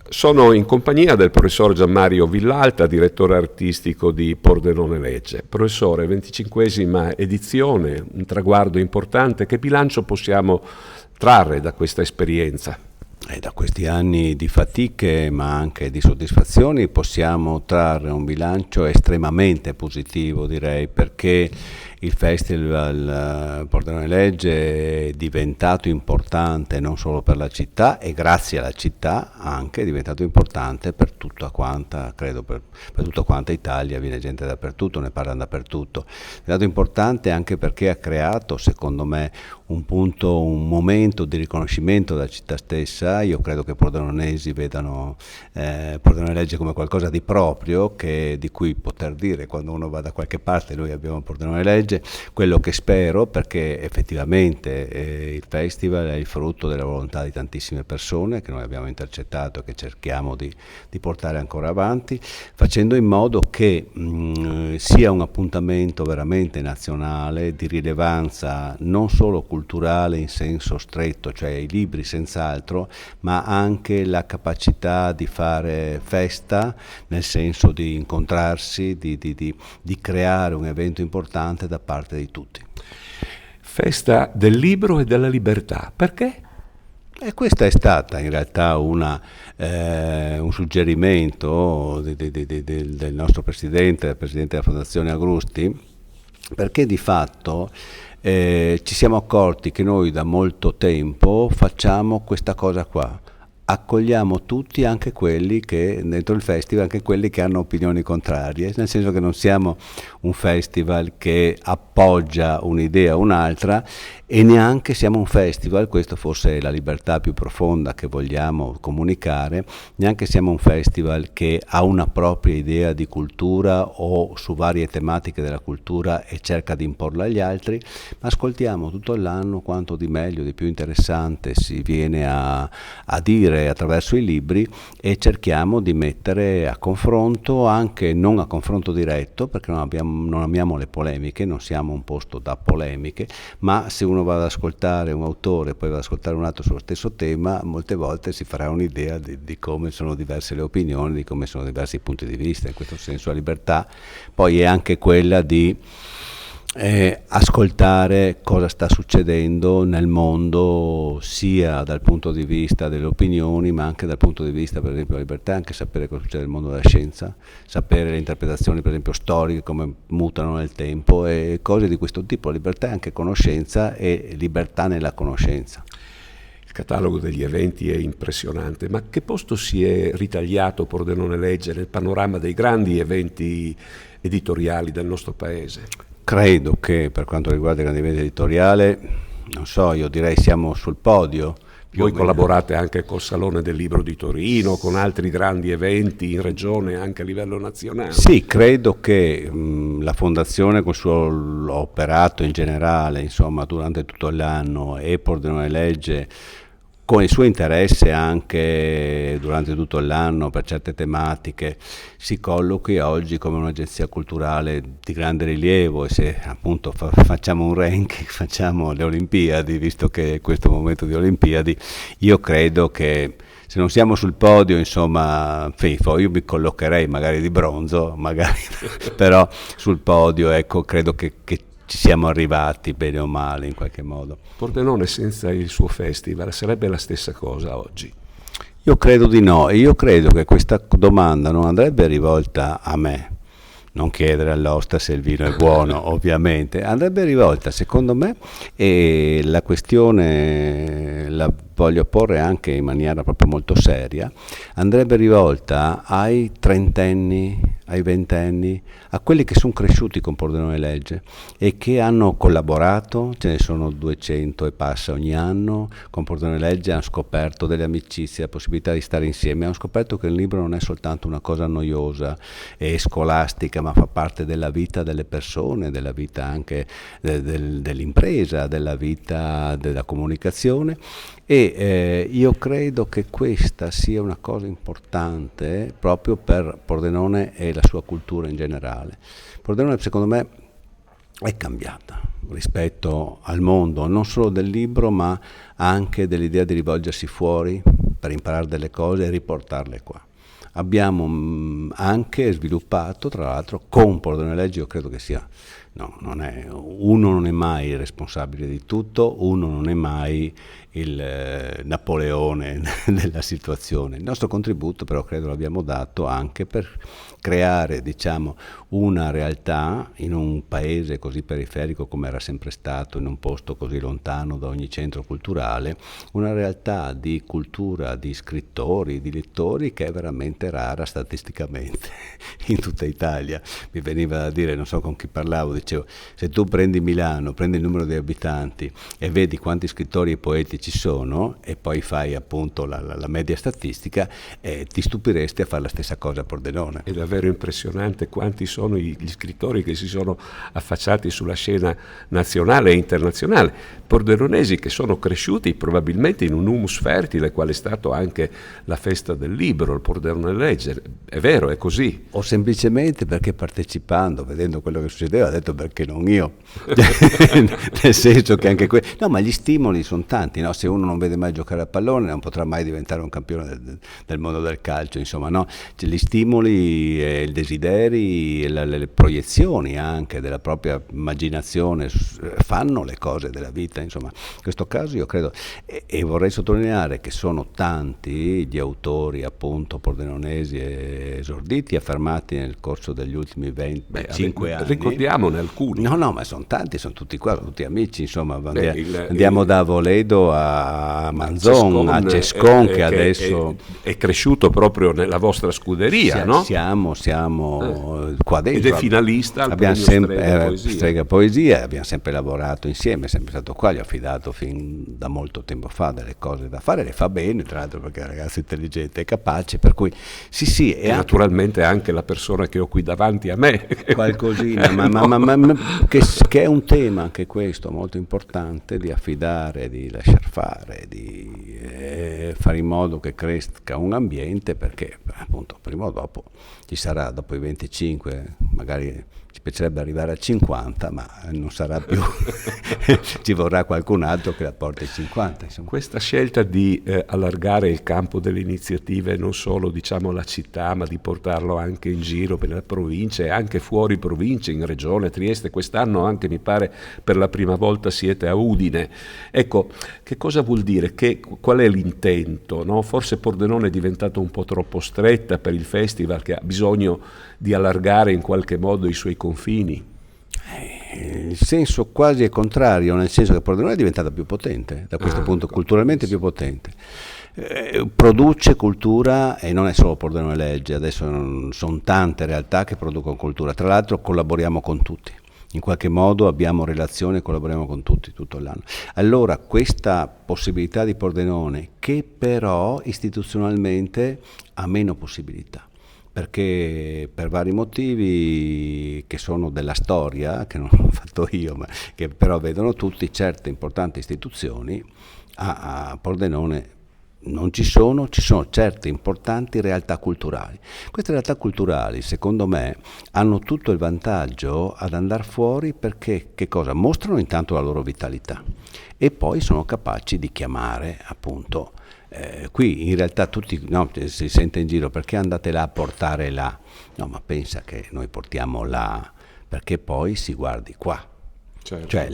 Sono in compagnia del professor Gianmario Villalta, direttore artistico di Pordenone Legge. Professore, 25esima edizione, un traguardo importante. Che bilancio possiamo trarre da questa esperienza? Da questi anni di fatiche ma anche di soddisfazioni possiamo trarre un bilancio estremamente positivo, direi, perché il Festival Pordenone Legge è diventato importante non solo per la città, e grazie alla città anche è diventato importante per tutta quanta, credo per tutta quanta Italia. Viene gente dappertutto, ne parlano dappertutto. È diventato importante anche perché ha creato, secondo me, un momento di riconoscimento della città stessa. Io credo che i pordenonesi vedano Pordenone Legge come qualcosa di proprio, di cui poter dire quando uno va da qualche parte noi abbiamo Pordenone Legge. Quello che spero, perché effettivamente il festival è il frutto della volontà di tantissime persone che noi abbiamo intercettato e che cerchiamo di portare ancora avanti, facendo in modo che sia un appuntamento veramente nazionale, di rilevanza non solo culturale in senso stretto, cioè i libri senz'altro, ma anche la capacità di fare festa, nel senso di incontrarsi, di creare un evento importante da parte di tutti. Festa del libro e della libertà, perché? E questa è stata in realtà un suggerimento del nostro presidente della Fondazione Agrusti, perché di fatto ci siamo accorti che noi da molto tempo facciamo questa cosa qua. Accogliamo tutti, anche quelli che dentro il festival, anche quelli che hanno opinioni contrarie, nel senso che non siamo un festival che appoggia un'idea o un'altra, e neanche siamo un festival, questo forse è la libertà più profonda che vogliamo comunicare, neanche siamo un festival che ha una propria idea di cultura o su varie tematiche della cultura e cerca di imporla agli altri, ma ascoltiamo tutto l'anno quanto di meglio, di più interessante si viene a dire attraverso i libri, e cerchiamo di mettere a confronto, anche non a confronto diretto, perché non amiamo le polemiche, non siamo un posto da polemiche, ma se uno va ad ascoltare un autore e poi va ad ascoltare un altro sullo stesso tema, molte volte si farà un'idea di come sono diverse le opinioni, di come sono diversi i punti di vista. In questo senso la libertà poi è anche quella di ascoltare cosa sta succedendo nel mondo, sia dal punto di vista delle opinioni, ma anche dal punto di vista, per esempio, della libertà, anche sapere cosa succede nel mondo della scienza, sapere le interpretazioni, per esempio, storiche, come mutano nel tempo e cose di questo tipo. Libertà è anche conoscenza, e libertà nella conoscenza. Il catalogo degli eventi è impressionante, ma che posto si è ritagliato Pordenone Legge nel panorama dei grandi eventi editoriali del nostro paese? Credo che per quanto riguarda i grandi eventi editoriali, non so, io direi siamo sul podio. Voi collaborate anche col Salone del Libro di Torino, con altri grandi eventi in regione, anche a livello nazionale. Sì, credo che la Fondazione col suo operato in generale, insomma, durante tutto l'anno, e Pordenone Legge con il suo interesse anche durante tutto l'anno per certe tematiche, si collochi oggi come un'agenzia culturale di grande rilievo. E se appunto facciamo un ranking, facciamo le Olimpiadi, visto che è questo momento di Olimpiadi, io credo che se non siamo sul podio, insomma, FIFO, io mi collocherei magari di bronzo, magari, però sul podio, ecco, credo che ci siamo arrivati bene o male in qualche modo. Pordenone senza il suo festival sarebbe la stessa cosa oggi? Io credo di no, e io credo che questa domanda non andrebbe rivolta a me, non chiedere all'osta se il vino è buono, ovviamente, andrebbe rivolta, secondo me, e la questione la voglio porre anche in maniera proprio molto seria, andrebbe rivolta ai trentenni, ai ventenni, a quelli che sono cresciuti con Pordenone Legge e che hanno collaborato, ce ne sono 200 e passa ogni anno, con Pordenone Legge hanno scoperto delle amicizie, la possibilità di stare insieme, hanno scoperto che il libro non è soltanto una cosa noiosa e scolastica, ma fa parte della vita delle persone, della vita anche dell'impresa, della vita della comunicazione, e io credo che questa sia una cosa importante proprio per Pordenone e la sua cultura in generale. Pordenone, secondo me, è cambiata rispetto al mondo, non solo del libro, ma anche dell'idea di rivolgersi fuori per imparare delle cose e riportarle qua. Abbiamo anche sviluppato, tra l'altro, con Pordenone Legge, io credo che sia, uno non è mai responsabile di tutto, uno non è mai il Napoleone della situazione. Il nostro contributo però credo l'abbiamo dato anche per creare, diciamo, una realtà in un paese così periferico come era sempre stato, in un posto così lontano da ogni centro culturale, una realtà di cultura, di scrittori, di lettori che è veramente rara statisticamente in tutta Italia. Mi veniva da dire, non so con chi parlavo, dicevo, se tu prendi Milano, prendi il numero di abitanti e vedi quanti scrittori e poeti ci sono e poi fai appunto la media statistica, ti stupiresti a fare la stessa cosa a Pordenone. È davvero impressionante quanti sono gli scrittori che si sono affacciati sulla scena nazionale e internazionale, pordenonesi che sono cresciuti probabilmente in un humus fertile, qual è stato anche la festa del libro, il Pordenone Legge. È vero, è così. O semplicemente perché partecipando, vedendo quello che succedeva, ha detto perché non io. Nel senso che anche no, ma gli stimoli sono tanti, no? Se uno non vede mai giocare a pallone non potrà mai diventare un campione del mondo del calcio, insomma, no? Cioè, gli stimoli, il desideri, le proiezioni anche della propria immaginazione fanno le cose della vita, insomma. In questo caso io credo, e vorrei sottolineare che sono tanti gli autori appunto pordenonesi esorditi, affermati nel corso degli ultimi 25 anni. Ricordiamone alcuni. No, ma sono tanti, sono tutti qua, sono tutti amici, insomma, andiamo da Voledo a Manzon, a Cescon, che adesso è cresciuto proprio nella vostra scuderia, no? Siamo qua dentro. Ed è finalista al abbiamo sempre Strega Poesia, abbiamo sempre lavorato insieme, è sempre stato qua, gli ho affidato fin da molto tempo fa delle cose da fare, le fa bene, tra l'altro perché è un ragazzo intelligente e capace, per cui sì. E naturalmente anche la persona che ho qui davanti a me. Qualcosina, ma che è un tema anche questo molto importante, di affidare, di lasciar fare, di fare in modo che cresca un ambiente, perché appunto prima o dopo ci sarà, dopo i 25, magari ci piacerebbe arrivare a 50, ma non sarà più, ci vorrà qualcun altro che la porti ai 50. Insomma. Questa scelta di allargare il campo delle iniziative, non solo diciamo la città, ma di portarlo anche in giro per le province e anche fuori province, in regione Trieste, quest'anno anche mi pare per la prima volta siete a Udine. Ecco, che cosa vuol dire? Qual è l'intento? No? Forse Pordenone è diventato un po' troppo stretta per il festival, che ha bisogno di allargare in qualche modo i suoi confini. Il senso quasi è contrario, nel senso che Pordenone è diventata più potente, da questo punto culturalmente più potente. Produce cultura e non è solo Pordenone Legge, adesso sono tante realtà che producono cultura, tra l'altro collaboriamo con tutti. In qualche modo abbiamo relazione e collaboriamo con tutti tutto l'anno. Allora questa possibilità di Pordenone, che però istituzionalmente ha meno possibilità, perché per vari motivi che sono della storia, che non ho fatto io, ma che però vedono tutti, certe importanti istituzioni a Pordenone non ci sono certe importanti realtà culturali. Queste realtà culturali, secondo me, hanno tutto il vantaggio ad andare fuori perché che cosa? Mostrano intanto la loro vitalità e poi sono capaci di chiamare appunto qui in realtà tutti si sente in giro perché andate là a portare là, no, ma pensa che noi portiamo là perché poi si guardi qua. Certo. Cioè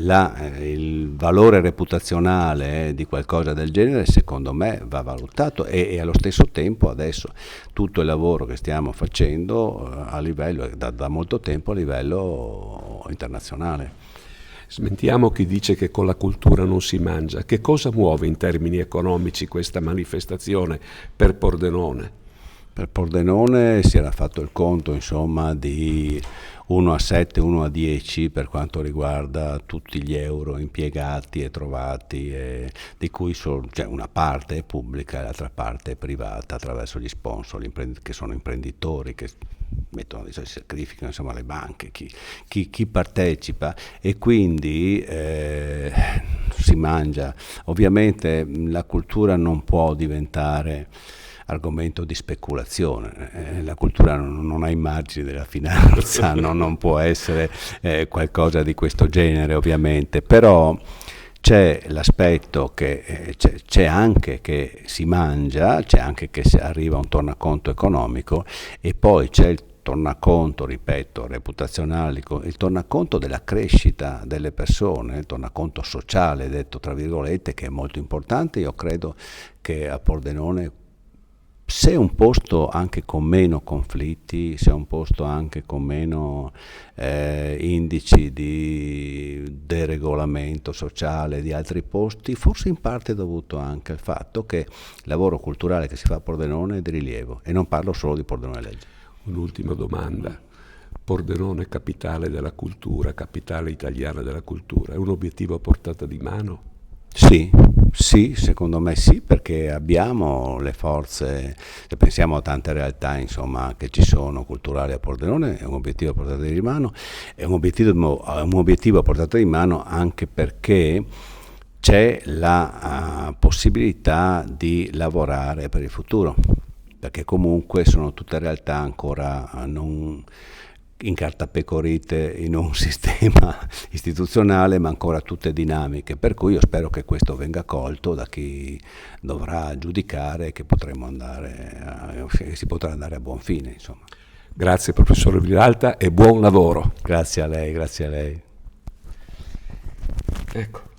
il valore reputazionale di qualcosa del genere secondo me va valutato e allo stesso tempo adesso tutto il lavoro che stiamo facendo a livello da molto tempo a livello internazionale. Smentiamo chi dice che con la cultura non si mangia. Che cosa muove in termini economici questa manifestazione per Pordenone? Per Pordenone si era fatto il conto insomma di 1 a 7, 1 a 10 per quanto riguarda tutti gli euro impiegati e trovati, di cui una parte è pubblica e l'altra parte è privata attraverso gli sponsor, che sono imprenditori che mettono, si sacrificano, insomma, le banche, chi partecipa e quindi si mangia. Ovviamente la cultura non può diventare argomento di speculazione, la cultura non ha i margini della finanza, non può essere qualcosa di questo genere ovviamente, però c'è l'aspetto che c'è anche che si mangia, c'è anche che arriva un tornaconto economico, e poi c'è il tornaconto, ripeto, reputazionale, il tornaconto della crescita delle persone, il tornaconto sociale, detto tra virgolette, che è molto importante. Io credo che a Pordenone, se è un posto anche con meno conflitti, se è un posto anche con meno indici di deregolamento sociale di altri posti, forse in parte è dovuto anche al fatto che il lavoro culturale che si fa a Pordenone è di rilievo, e non parlo solo di Pordenone Legge. Un'ultima domanda. Pordenone capitale della cultura, capitale italiana della cultura, è un obiettivo a portata di mano? Sì, secondo me sì, perché abbiamo le forze, se pensiamo a tante realtà insomma che ci sono culturali a Pordenone, è un obiettivo a portata di mano, è un obiettivo a portata di mano anche perché c'è la possibilità di lavorare per il futuro, perché comunque sono tutte realtà ancora non incartapecorite in un sistema istituzionale, ma ancora tutte dinamiche, per cui io spero che questo venga colto da chi dovrà giudicare e che si potrà andare a buon fine, insomma. Grazie professore Villalta e buon lavoro. Grazie a lei, grazie a lei. Ecco.